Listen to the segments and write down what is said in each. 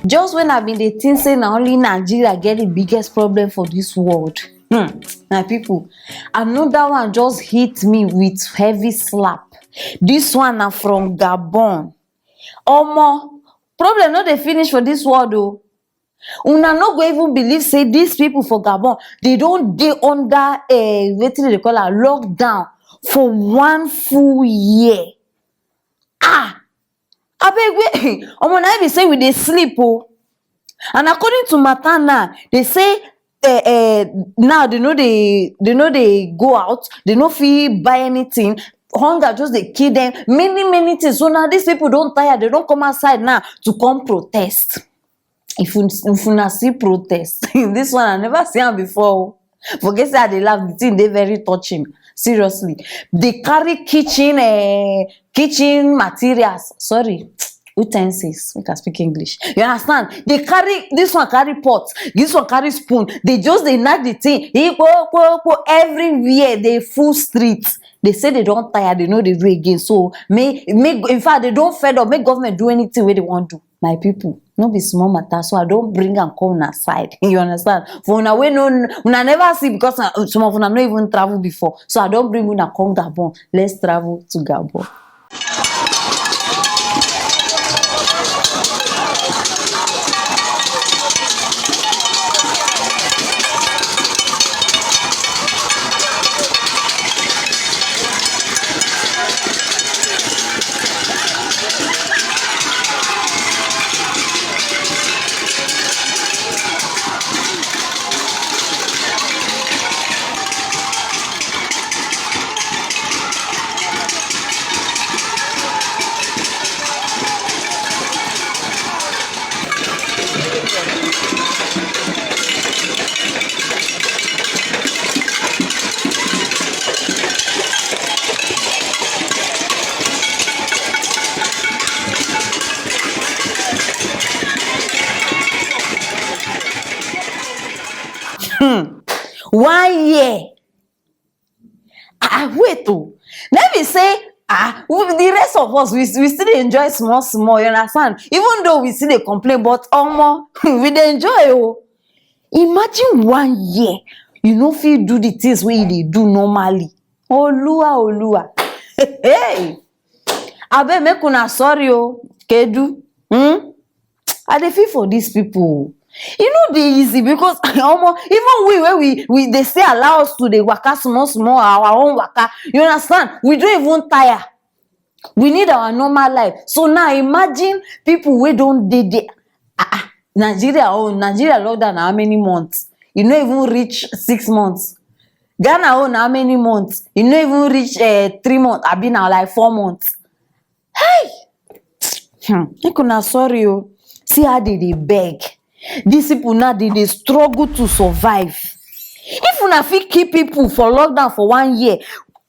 Just when I've been the thing say na only Nigeria get the biggest problem for this world. My people, another one just hit me with heavy slap. This one na from Gabon. Omo, problem no dey finish for this world o. Una no go even believe say these people for Gabon, they don dey under wetin dey call am lockdown for 1 full year. Abeg wait, omo na be say we dey sleep o. And according to Matana, they say now they no dey go out, they no fit buy anything. Hunger just dey kill them. Many things. So now these people don tire, they don come outside now to come protest. If una see protest, this one I never see am before. Forget say I dey laugh, the thing dey very touching. Seriously, they carry kitchen materials. Sorry, utensils. We can speak English. You understand? They carry this one carry pot, this one carry spoon. They just dey knack the thing. Everywhere they full streets. They say they don't tire, they know they do again. So make in fact they don't fed up. Make government do anything where they want to. My people, no be small matter. So I don't bring and come on side. You understand? For una we no una never see because some of una no even travel before. So I don't bring una come Gabon. Let's travel to Gabon. One year. Wait oh. Let me say, the rest of us, we still dey enjoy small, you understand? Even though we still dey complain, but we dey enjoy oh. Imagine 1 year, you no fit do the things wey you dey do normally. Oluwa. Hey. Abeg make una sorry oh. Kedu. I dey feel for these people. E no dey easy because even we they say allow us to dey waka small our own waka. You understand? We don't even tire. We need our normal life. So now imagine people wey don dey there. Nigeria lockdown na how many months? You no even reach 6 months. Ghana own how many months? You no even reach 3 months. I been now like 4 months. Hey, make una sorry oh. See how they beg. These people now they struggle to survive. If una fit keep people for lockdown for 1 year,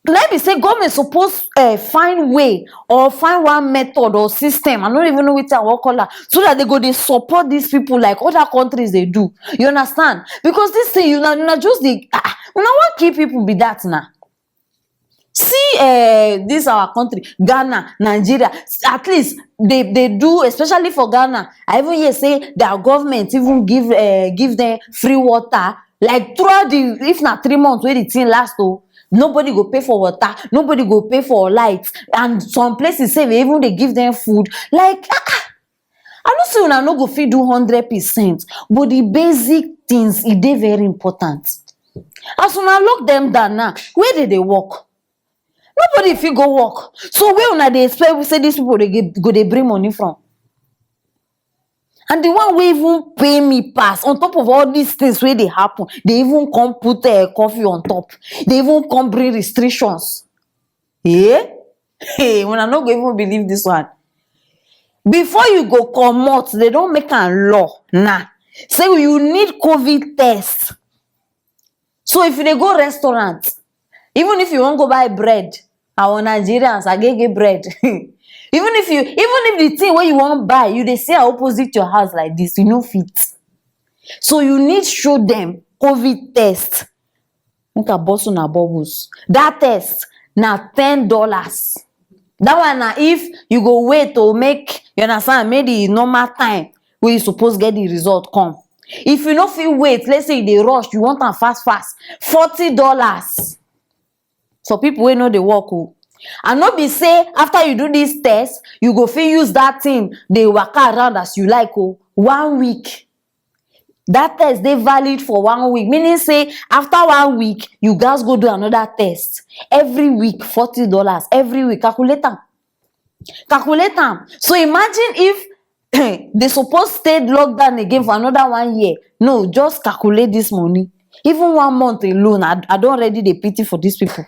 let me say government suppose find way or find one method or system. I don't even know which I will call that, so that they go they support these people like other countries they do. You understand? Because this thing you not just the una want keep people be that now. See this our country, Ghana, Nigeria, at least they do, especially for Ghana. I even hear say their government even give them free water. Like throughout the, if not 3 months where the thing last oh, nobody go pay for water, nobody go pay for lights, and some places say even they give them food. Like I don't say una no go fit do 100%, but the basic things it dey very important. As una lock them down now, where did they work? Nobody fit go work. So where una dey expect we say these people they bring money from? And the one wey even pay me pass on top of all these things where they happen, they even come put coffee on top. They even come bring restrictions. Yeah? Hey, when I no go even believe this one. Before you go comot, they don't make a law. Nah. Say you need COVID test. So if you dey go restaurant, even if you won't go buy bread, our Nigerians are get bread. even if the thing where you won't buy, you they say opposite your house like this, you no fit. So you need show them COVID test. Make a boss on a bubbles. That test now $10. That one now if you go wait to make, you understand, maybe normal time wey you suppose get the result come. If you no fit wait, let's say you dey rush, you want am fast fast, $40 for people wey no dey work o. And no be say after you do this test, you go fit use that thing dey waka around as you like o. 1 week. That test dey valid for 1 week, meaning say after 1 week, you gats go do another test. Every week, $40. Every week. Calculate am. Calculate am. So imagine if they suppose stay locked down again for another 1 year. No, just calculate this money. Even 1 month alone, I don already dey pity for these people.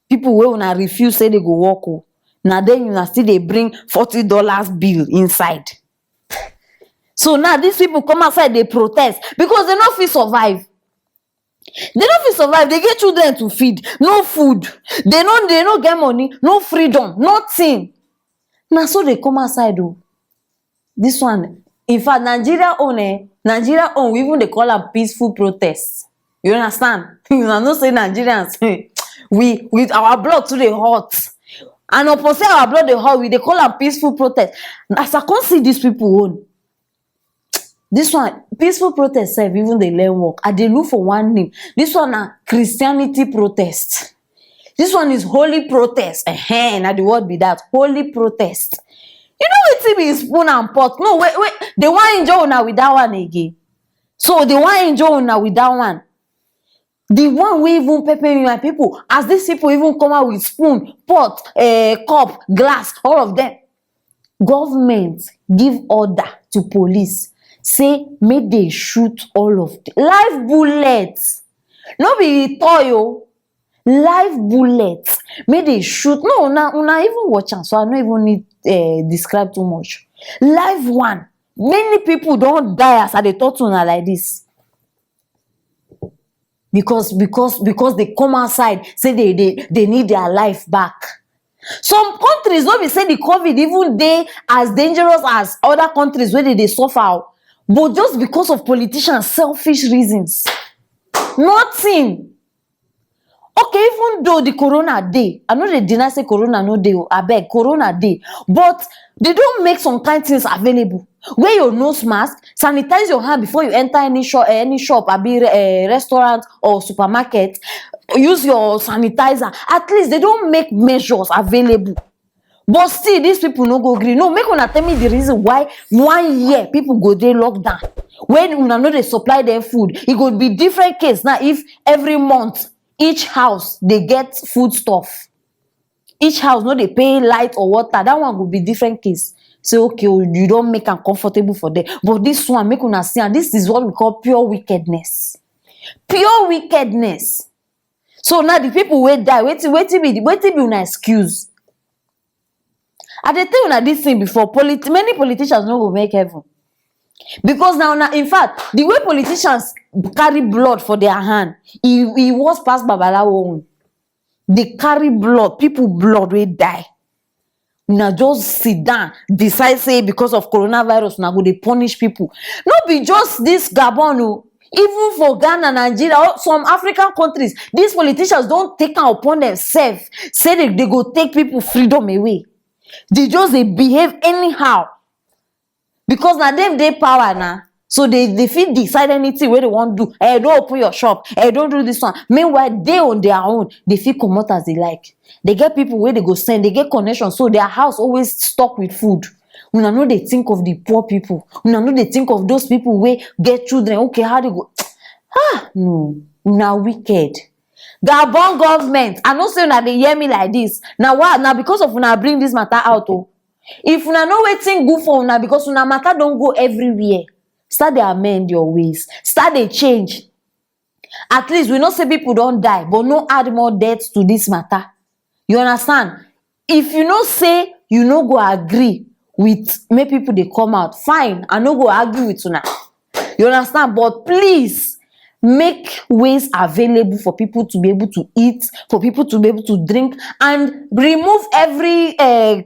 People wey una refuse say they go work o. Na then una still dey bring $40 bill inside. So now these people come outside, they protest because they no fit survive. They no fit survive. They get children to feed, no food. They no get money, no freedom, nothing. Now so they come outside o. This one, in fact, Nigeria own, we even they call am peaceful protest. You understand? You know say Nigerians, we with our blood too dey hot. And upon say our blood dey hot, we dey call am peaceful protest. As I come see these people own, this one, peaceful protest sef, even dey learn work. I dey look for one name. This one na Christianity protest. This one is holy protest. Na the word be that, holy protest. You know wetin be spoon and pot? No, wait, they wan injure una with that one again. So they wan injure una with that one. The one wey even pepper me, my people, as these people even come out with spoon, pot, cup, glass, all of them. Government give order to police, say make they shoot all of them. Live bullets. No be toy o. Live bullets. Make they shoot. No, una even watch am, so I no even need describe too much. Live one. Many people don die as I dey talk to una like this. Because they come outside, say they need their life back. Some countries no be say the COVID even dey as dangerous as other countries where they suffer, but just because of politicians' selfish reasons. Nothing. Okay, even though the corona dey, I know they deny say corona no dey, abeg, corona dey, but they don't make some kind things available. Wear your nose mask, sanitize your hand before you enter any shop, abi restaurant or supermarket. Use your sanitizer. At least they don't make measures available. But still, these people no go gree. No, make una tell me the reason why 1 year people go dey lockdown. When una no dey supply them food, it go be different case now if every month each house they get food stuff. Each house no dey pay light or water. That one will be different case. Say okay, you don't make am comfortable for them. But this one, make una see, and this is what we call pure wickedness. Pure wickedness. So now the people wey die, wetin be una excuse? I dey tell una this thing before. Many politicians no go make heaven. Because now, in fact, the way politicians carry blood for their hand, it was past Babalawo own. They carry blood, people blood wey die. Now just sit down, decide say because of coronavirus, now go dey punish people. No be just this Gabon o. Even for Ghana, Nigeria, or some African countries, these politicians don't take am upon themselves. Say they go take people freedom away. They just they behave anyhow. Because now them they power now. So they fit decide anything where they want to do. Hey, don't open your shop. Hey, don't do this one. Meanwhile, they on their own, they fit come out as they like. They get people where they go send, they get connection. So their house always stocked with food. Una know they think of the poor people. Una know they think of those people where get children. Okay, how they go? No. Una wicked. Gabon government. I know say una they hear me like this. Now what? Now because of una bring this matter out. Oh. If una know wetin good for una, because una matter don't go everywhere. Start dey amend your ways. Start dey change. At least we know say people don't die, but no add more deaths to this matter. You understand? If you know say you no go agree with make people they come out, fine. I no go argue with una. You understand? But please make ways available for people to be able to eat, for people to be able to drink, and remove every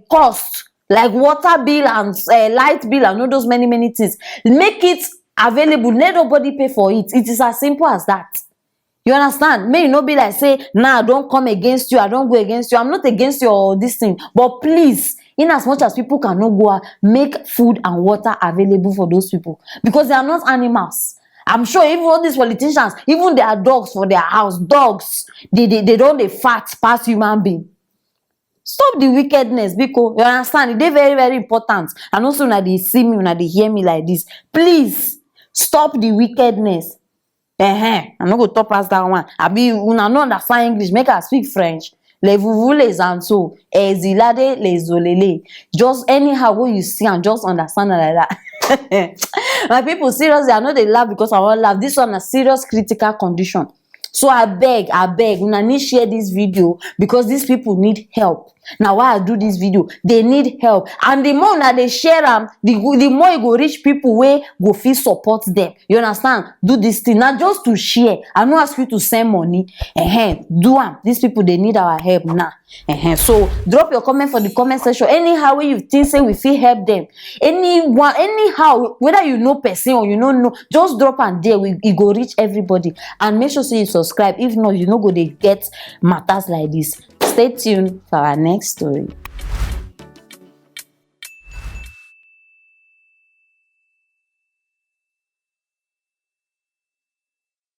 cost like water bill and light bill and all those many things. Make it available. Let nobody pay for it. It is as simple as that. You understand? May you not be like say, nah, I don't come against you. I don't go against you. I'm not against your this thing. But please, In as much as people cannot go out, make food and water available for those people, because they are not animals. I'm sure even all these politicians, even their dogs for their house, dogs, they don't dey fat pass human being. Stop the wickedness, because you understand, it is very very important. And also, una dey see me, una dey hear me like this, please stop the wickedness. I no go talk pass that one. Abi una no understand English, make I speak French. Les vuvu les anso, ezilade les olele. Just anyhow wey you see and just understand am like that. My people, seriously, I know they laugh because I wan laugh. This one na serious critical condition. So abeg, una need share this video, because these people need help. Na why I do this video, they need help. And the more una dey share am, the more e go reach people wey go fit support them. You understand? Do this thing na just to share. I no ask you to send money. Do am. These people, they need our help now. So drop your comment for the comment section. Anyhow wey you think say we fit help them, anyhow, whether you know person or you no know, just drop am there. E go reach everybody. And make sure say you subscribe. If not, you no go dey get matters like this. Stay tuned for our next story.